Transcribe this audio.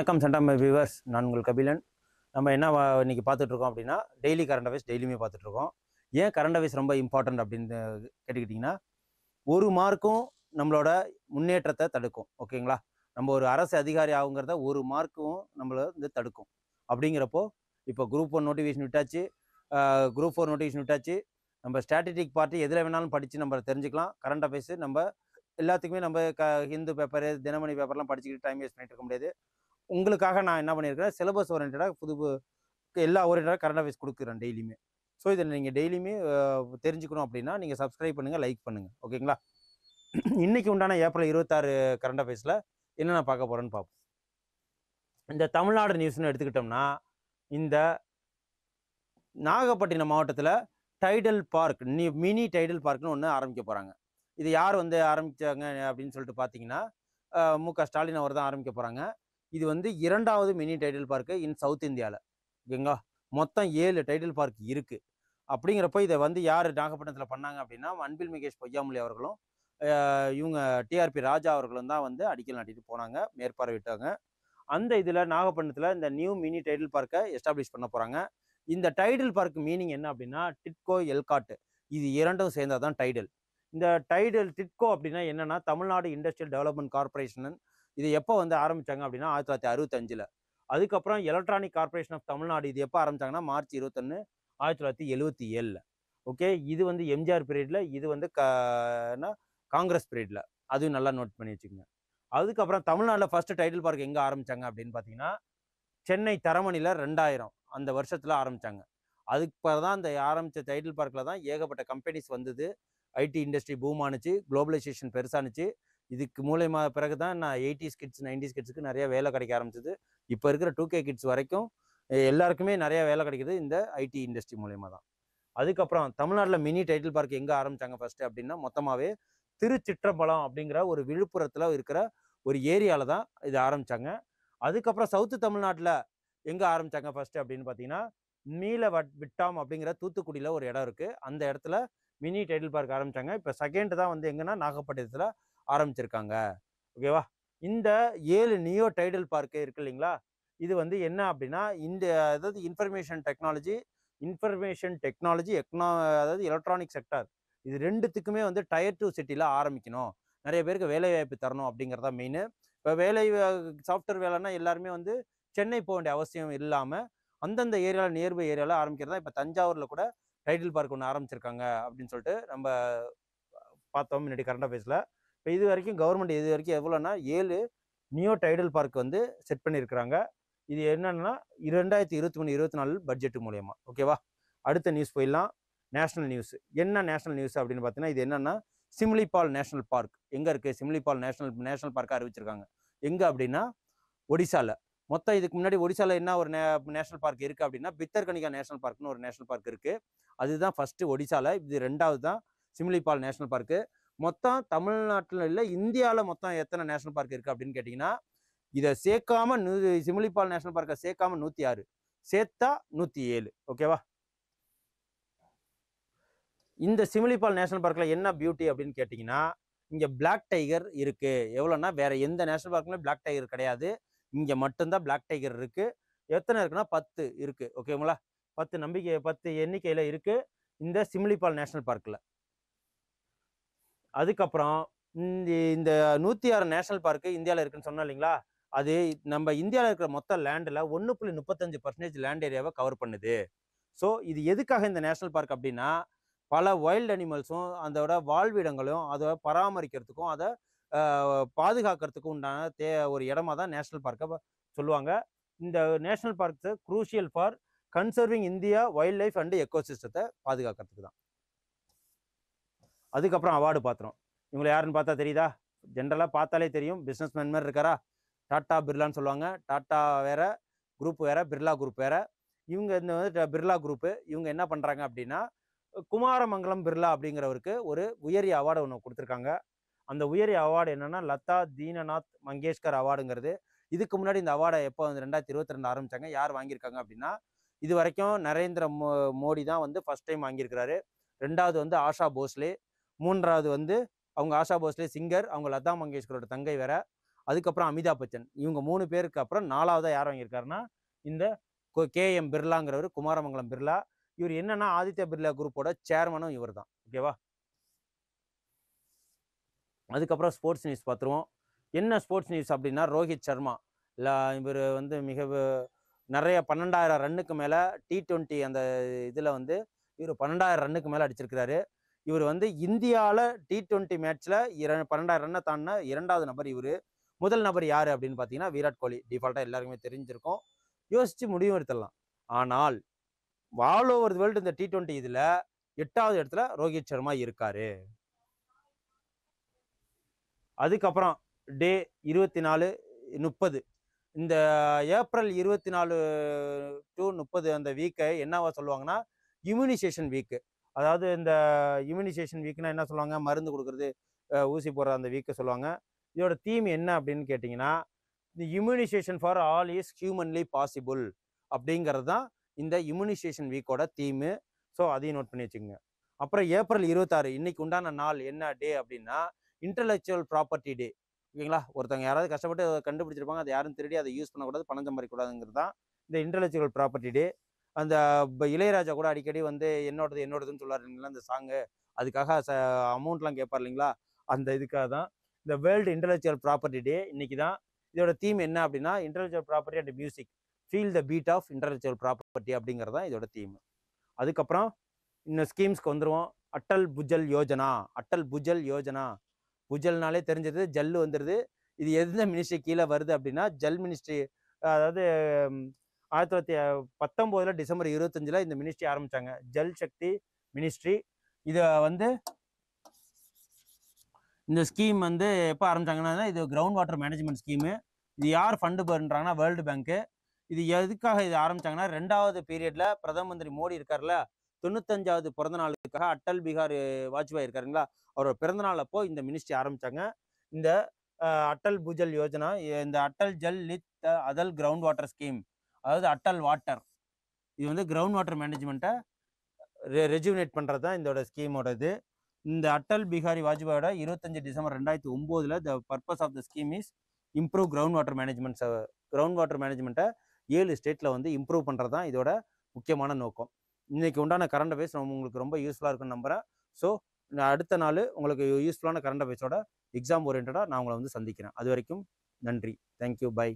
வணக்கம் சென்டாமை வியூவர்ஸ், நான் உங்கள் கபிலன். நம்ம என்ன இன்னைக்கு பார்த்துட்ருக்கோம் அப்படின்னா, டெய்லி கரண்ட் அஃபேர்ஸ் டெய்லியுமே பார்த்துட்ருக்கோம். ஏன் கரண்ட் அஃபேர்ஸ் ரொம்ப இம்பார்ட்டன்ட் அப்படின்னு கேட்டுக்கிட்டிங்கன்னா, ஒரு மார்க்கும் நம்மளோட முன்னேற்றத்தை தடுக்கும். ஓகேங்களா? நம்ம ஒரு அரசு அதிகாரி ஆகுங்கிறத ஒரு மார்க்கும் நம்மள வந்து தடுக்கும். அப்படிங்கிறப்போ இப்போ குரூப் 1 நோட்டிஃபிகேஷன் விட்டாச்சு, குரூப் 4 நோட்டிஃபிகேஷன் விட்டாச்சு. நம்ம ஸ்ட்ராட்டஜிக் பார்ட்டி எதில் வேணாலும் படித்து நம்ம தெரிஞ்சுக்கலாம். கரண்ட் அஃபேர்ஸு நம்ம எல்லாத்துக்குமே நம்ம ஹிந்து பேப்பரு, தினமணி பேப்பர்லாம் படிச்சுக்கிட்டு டைம் வேஸ்ட் பண்ணிட்டு இருக்க முடியாது. உங்களுக்காக நான் என்ன பண்ணியிருக்கிறேன், சிலபஸ் ஓரியன்டடாக எல்லா ஓரியன்டடாக கரண்ட் அஃபேர்ஸ் கொடுக்குறேன் டெய்லியுமே. ஸோ இதில் நீங்கள் டெய்லியுமே தெரிஞ்சுக்கணும் அப்படின்னா நீங்கள் சப்ஸ்கிரைப் பண்ணுங்கள், லைக் பண்ணுங்கள். ஓகேங்களா? இன்றைக்கி உண்டான ஏப்ரல் 26 கரண்ட் அஃபேர்ஸில் என்னென்ன பார்க்க போகிறேன்னு பார்ப்போம். இந்த தமிழ்நாடு நியூஸ்னு எடுத்துக்கிட்டோம்னா, இந்த நாகப்பட்டினம் மாவட்டத்தில் டைடல் பார்க், மினி டைடல் பார்க்னு ஒன்று ஆரம்பிக்க போகிறாங்க. இது யார் வந்து ஆரம்பித்தாங்க அப்படின்னு சொல்லிட்டு பார்த்தீங்கன்னா, மு.க. ஸ்டாலின் அவர் தான் ஆரம்பிக்க போகிறாங்க. இது வந்து 2வது mini tidal park in South இந்தியாவில். ஓகேங்களா? மொத்தம் 7 டைடல் பார்க் இருக்குது. அப்படிங்கிறப்ப இதை வந்து யார் நாகப்பட்டினத்தில் பண்ணாங்க அப்படின்னா, அன்பில் மகேஷ் பொய்யாமொழி அவர்களும் இவங்க டிஆர்பி ராஜா அவர்களும் தான் வந்து அடிக்கல் நாட்டிட்டு போனாங்க, மேற்பார்வையிட்டாங்க. அந்த இதில் நாகப்பட்டினத்தில் இந்த நியூ மினி டைடல் பார்க்கை எஸ்டாப்ளிஷ் பண்ண போகிறாங்க. இந்த டைடல் பார்க் மீனிங் என்ன அப்படின்னா, டிட்கோ எல்காட், இது இரண்டும் சேர்ந்தால் தான் டைடல். இந்த டிட்கோ அப்படின்னா என்னன்னா, தமிழ்நாடு இண்டஸ்ட்ரியல் டெவலப்மெண்ட் கார்பரேஷன். இது எப்போ வந்து ஆரம்பித்தாங்க அப்படின்னா 1965. அதுக்கப்புறம் எலக்ட்ரானிக் கார்பரேஷன் ஆஃப் தமிழ்நாடு, இது எப்போ ஆரம்பித்தாங்கன்னா மார்ச் 21, 1977. ஓகே, இது வந்து எம்ஜிஆர் பீரியடில், இது வந்து காங்கிரஸ் பீரியடில். அதுவும் நல்லா நோட் பண்ணி வச்சுக்கோங்க. அதுக்கப்புறம் தமிழ்நாட்டில் ஃபர்ஸ்ட் டைடல் பார்க் எங்கே ஆரம்பித்தாங்க அப்படின்னு பார்த்தீங்கன்னா, சென்னை தரமணியில் 2000 அந்த வருஷத்தில் ஆரம்பித்தாங்க. அதுக்கு பிறகு தான் அந்த ஆரம்பித்த டைடல் பார்க்கில் தான் ஏகப்பட்ட கம்பெனிஸ் வந்தது. ஐடி இண்டஸ்ட்ரி பூம் ஆணுச்சு, குளோபலைசேஷன் பெருசானுச்சு. இதுக்கு மூலயமா பிறகு தான் நான் 80s கிட்ஸ் 90s கிட்ஸுக்கு நிறைய வேலை கிடைக்க ஆரம்பிச்சது. இப்போ இருக்கிற 2K கிட்ஸ் வரைக்கும் எல்லாருக்குமே நிறைய வேலை கிடைக்குது இந்த ஐடி இண்டஸ்ட்ரி மூலயமா தான். அதுக்கப்புறம் தமிழ்நாட்டில் மினி டைடல் பார்க் எங்கே ஆரம்பித்தாங்க ஃபர்ஸ்ட் அப்படின்னா, மொத்தமாகவே திருச்சிற்றம்பலம் அப்படிங்கிற ஒரு விழுப்புரத்தில் இருக்கிற ஒரு ஏரியாவில் தான் இது ஆரம்பித்தாங்க. அதுக்கப்புறம் சவுத்து தமிழ்நாட்டில் எங்கே ஆரம்பித்தாங்க ஃபர்ஸ்ட் அப்படின்னு பார்த்தீங்கன்னா, விட்டாம் அப்படிங்கிற தூத்துக்குடியில் ஒரு இடம் இருக்குது. அந்த இடத்துல மினி டைடல் பார்க் ஆரம்பித்தாங்க. இப்போ செகண்ட் தான் வந்து எங்கன்னா நாகப்பட்டினத்தில் ஆரம்பிச்சிருக்காங்க. ஓகேவா? இந்த 7 நியோ டைடல் பார்க்கு இருக்கு இல்லைங்களா, இது வந்து என்ன அப்படின்னா, இந்த அதாவது இன்ஃபர்மேஷன் டெக்னாலஜி அதாவது எலக்ட்ரானிக் செக்டார், இது ரெண்டுத்துக்குமே வந்து டயர் 2 சிட்டியில் ஆரம்பிக்கணும், நிறைய பேருக்கு வேலை வாய்ப்பு தரணும் அப்படிங்கிறதா மெயின். இப்போ சாஃப்ட்வேர் வேலைன்னா எல்லாருமே வந்து சென்னை போக வேண்டிய அவசியம் இல்லாமல் அந்தந்த ஏரியாவில் நியர்பை ஏரியாவில் ஆரம்பிக்கிறதா. இப்போ தஞ்சாவூரில் கூட டைடல் பார்க் ஒன்று ஆரம்பிச்சிருக்காங்க அப்படின்னு சொல்லிட்டு நம்ம பார்த்தோம் முன்னாடி கரண்ட் அஃபேர்ஸில். இப்போ இது வரைக்கும் கவர்மெண்ட் இது வரைக்கும் எவ்வளோன்னா 7 நியோ டைடல் பார்க் வந்து செட் பண்ணியிருக்கிறாங்க. இது என்னன்னா 2023-24 பட்ஜெட் மூலயமா. ஓகேவா? அடுத்த நியூஸ் போயிடலாம். National news. என்ன நேஷனல் நியூஸ் அப்படின்னு பார்த்தீங்கன்னா, இது என்னன்னா சிம்லிபால் நேஷனல் பார்க் எங்கே இருக்குது? சிம்லிபால் நேஷனல் பார்க்காக அறிவிச்சிருக்காங்க. எங்கே அப்படின்னா ஒடிசாவில். மொத்தம் இதுக்கு முன்னாடி ஒடிசாவில் என்ன ஒரு நேஷனல் பார்க் இருக்குது அப்படின்னா, பித்தர்கனிகா நேஷனல் பார்க்னு ஒரு நேஷனல் பார்க் இருக்குது. அதுதான் ஃபர்ஸ்ட் ஒடிசாவில். இது 2வது தான் சிம்லிபால் நேஷனல் பார்க்கு. மொத்தம் தமிழ்நாட்டில் இல்லை, இந்தியாவில் மொத்தம் எத்தனை நேஷனல் பார்க் இருக்குது அப்படின்னு கேட்டிங்கன்னா, இதை சேர்க்காம சிம்லிபால் நேஷனல் பார்க்கை சேர்க்காம 106, சேர்த்தா 107. ஓகேவா? இந்த சிம்லிபால் நேஷனல் பார்க்கில் என்ன பியூட்டி அப்படின்னு கேட்டிங்கன்னா, இங்கே பிளாக் டைகர் இருக்குது. எவ்வளோன்னா வேற எந்த நேஷனல் பார்க்லையும் பிளாக் டைகர் கிடையாது, இங்கே மட்டும்தான் பிளாக் டைகர் இருக்குது. எத்தனை இருக்குன்னா 10 இருக்குது. ஓகேங்களா? 10 எண்ணிக்கையில் இருக்குது இந்த சிம்லிபால் நேஷனல் பார்க்கில். அதுக்கப்புறம் இந்த 106 நேஷனல் பார்க்கு இந்தியாவில் இருக்குன்னு சொன்னோம் இல்லைங்களா, அது நம்ம இந்தியாவில் இருக்கிற மொத்த லேண்டில் 1.35% லேண்ட் ஏரியாவை கவர் பண்ணுது. ஸோ இது எதுக்காக இந்த நேஷனல் பார்க் அப்படின்னா, பல வைல்டு அனிமல்ஸும் அதோட வாழ்விடங்களும் அதை பராமரிக்கிறதுக்கும் அதை பாதுகாக்கிறதுக்கும் உண்டான ஒரு இடமா தான் நேஷனல் பார்க்கை சொல்லுவாங்க. இந்த national parks crucial for conserving India wildlife and எக்கோசிஸ்டத்தை பாதுகாக்கிறதுக்கு தான். அதுக்கப்புறம் அவார்டு பார்த்துறோம். இவங்களை யாருன்னு பார்த்தா தெரியுதா? ஜென்ரலாக பார்த்தாலே தெரியும், பிஸ்னஸ் மேன் மாதிரி இருக்காரா? டாட்டா பிர்லான்னு சொல்லுவாங்க. டாட்டா வேற, குரூப் வேற, பிர்லா குரூப் வேற. இவங்க இந்த வந்து பிர்லா குரூப்பு. இவங்க என்ன பண்ணுறாங்க அப்படின்னா, குமாரமங்கலம் பிர்லா அப்படிங்கிறவருக்கு ஒரு உயரிய அவார்டு ஒன்று கொடுத்துருக்காங்க. அந்த உயரிய அவார்டு என்னன்னா லதா தீனநாத் மங்கேஷ்கர் அவார்டுங்கிறது. இதுக்கு முன்னாடி இந்த அவார்டை எப்போ வந்து 2022 ஆரம்பித்தாங்க. யார் வாங்கியிருக்காங்க அப்படின்னா, இது வரைக்கும் நரேந்திர மோடி தான் வந்து ஃபர்ஸ்ட் டைம் வாங்கியிருக்கிறாரு. 2வது வந்து ஆஷா போஸ்லே, 3வது வந்து ஆஷா போஸ்லே சிங்கர், அவங்க லதா மங்கேஷ்கரோட தங்கை வேற. 4வது வந்து லதா மங்கேஷ்கர். 5வது வந்து லதா மங்கேஷ்கரோட தங்கை வேற. 6வது வந்து அதுக்கப்புறம் அமிதாப் பச்சன். இவங்க 3 பேருக்கு அப்புறம் 4வதா யார் வாங்கியிருக்காருன்னா, இந்த கேஎம் பிர்லாங்கிறவரு, குமாரமங்கலம் பிர்லா. இவர் என்னன்னா ஆதித்யா பிர்லா குரூப்போட சேர்மனும் இவர் தான். ஓகேவா? அதுக்கப்புறம் ஸ்போர்ட்ஸ் நியூஸ் பார்த்துருவோம். என்ன ஸ்போர்ட்ஸ் நியூஸ் அப்படின்னா, ரோஹித் சர்மா இவர் வந்து நிறைய 12,000 ரன்னுக்கு மேல T20 அந்த இதுல வந்து இவர் 12,000 ரன்னுக்கு மேல அடிச்சிருக்கிறாரு. இவர் வந்து இந்தியாவில் T20 மேட்ச்ல 12,000 ரன்னை தாண்டின 2வது நபர் இவரு. முதல் நபர் யாரு அப்படின்னு பார்த்தீங்கன்னா விராட் கோலி. டிஃபால்ட்டா எல்லாருக்குமே தெரிஞ்சிருக்கும். யோசிச்சு முடிவு எடுத்துடலாம். ஆனால் ஆல் ஓவர் வேர்ல்டு இந்த T20 இதுல 8வது இடத்துல ரோஹித் சர்மா இருக்காரு. அதுக்கப்புறம் டே 24, 30 இந்த ஏப்ரல் 24 to 30 அந்த வீக்கை என்னவா சொல்லுவாங்கன்னா இம்யூனைசேஷன் வீக்கு. அதாவது இந்த இம்யூனைசேஷன் வீக்னா என்ன சொல்லுவாங்க, மருந்து கொடுக்குறது, ஊசி போடுற அந்த வீக்கை சொல்லுவாங்க. இதோட தீம் என்ன அப்படின்னு கேட்டிங்கன்னா, the immunisation for all is humanly possible அப்படிங்கிறது தான் இந்த இம்யூனைசேஷன் வீக்கோட தீமு. ஸோ அதையும் நோட் பண்ணி வச்சுக்கோங்க. அப்புறம் ஏப்ரல் 26 இன்னைக்கு உண்டான நாள் என்ன டே அப்படின்னா இன்டலெக்சுவல் ப்ராப்பர்ட்டி டே. ஓகேங்களா? ஒருத்தவங்க யாராவது கஷ்டப்பட்டு கண்டுபிடிச்சிருப்பாங்க, அதை யாரும் திருடி அதை யூஸ் பண்ணக்கூடாது, பணம் சம்பாதிக்கக்கூடாதுங்கிறது தான் இந்த இன்டலெக்சுவல் ப்ராப்பர்ட்டி டே. அந்த இளையராஜா கூட அடிக்கடி வந்து என்னோடது என்னோடதுன்னு சொல்லாரு இல்லைங்களா அந்த சாங்கு, அதுக்காக அமௌண்ட்லாம் கேட்பார் இல்லைங்களா, அந்த இதுக்காக தான் இந்த வேர்ல்டு இன்டலெக்சுவல் ப்ராப்பர்ட்டி டே இன்னைக்கு தான். இதோட தீம் என்ன அப்படின்னா intellectual property and music, feel the beat of intellectual property அப்படிங்கிறது தான் இதோட தீம். அதுக்கப்புறம் இன்னும் ஸ்கீம்ஸ்க்கு வந்துருவோம். அட்டல் புஜல் யோஜனா. அட்டல் புஜல் யோஜனா, புஜல்னாலே தெரிஞ்சது, ஜல்லு வந்துடுது. இது எந்த மினிஸ்ட்ரி கீழே வருது அப்படின்னா ஜல் மினிஸ்ட்ரி. அதாவது 1919 டிசம்பர் 25 இந்த மினிஸ்ட்ரி ஆரம்பிச்சாங்க, ஜல் சக்தி மினிஸ்ட்ரி. இதை வந்து இந்த ஸ்கீம் வந்து எப்போ ஆரம்பிச்சாங்கன்னா இது கிரவுண்ட் வாட்டர் மேனேஜ்மெண்ட் ஸ்கீமு. இது யார் ஃபண்டு பண்ணுறாங்கன்னா வேர்ல்டு பேங்க்கு. இது எதுக்காக இது ஆரம்பிச்சாங்கன்னா 2வது பீரியட்ல பிரதம மந்திரி மோடி இருக்கார்ல, 95வது பிறந்த நாளுக்காக அட்டல் பிகாரி வாஜ்பாய் இருக்காருங்களா, அவரோட பிறந்த நாள் அப்போ இந்த மினிஸ்ட்ரி ஆரம்பிச்சாங்க. இந்த அட்டல் புஜல் யோஜனா, இந்த அட்டல் ஜல் லித் அதல் கிரவுண்ட் வாட்டர் ஸ்கீம், அதாவது அட்டல் வாட்டர். இது வந்து கிரவுண்ட் வாட்டர் மேனேஜ்மெண்ட்டை ரெஜுவினேட் பண்ணுறது தான் இதோட ஸ்கீமோட இது. இந்த அட்டல் பிகாரி வாஜ்பாயோட 25 December 2009 the purpose of the scheme is improve ground water management. Ground water மேனேஜ்மெண்ட்டை 7 ஸ்டேட்டில் வந்து இம்ப்ரூவ் பண்ணுறது தான் இதோட முக்கியமான நோக்கம். இன்னைக்கு உண்டான கரண்ட் அஃபேர்ஸ் உங்களுக்கு ரொம்ப யூஸ்ஃபுல்லாக இருக்குன்னு நம்புகிறேன். ஸோ அடுத்த நாள் உங்களுக்கு யூஸ்ஃபுல்லான கரண்ட் அஃபேர்ஸோட எக்ஸாம் ஓரியன்டாக நான் உங்களை வந்து சந்திக்கிறேன். அது வரைக்கும் நன்றி. தேங்க்யூ. பை.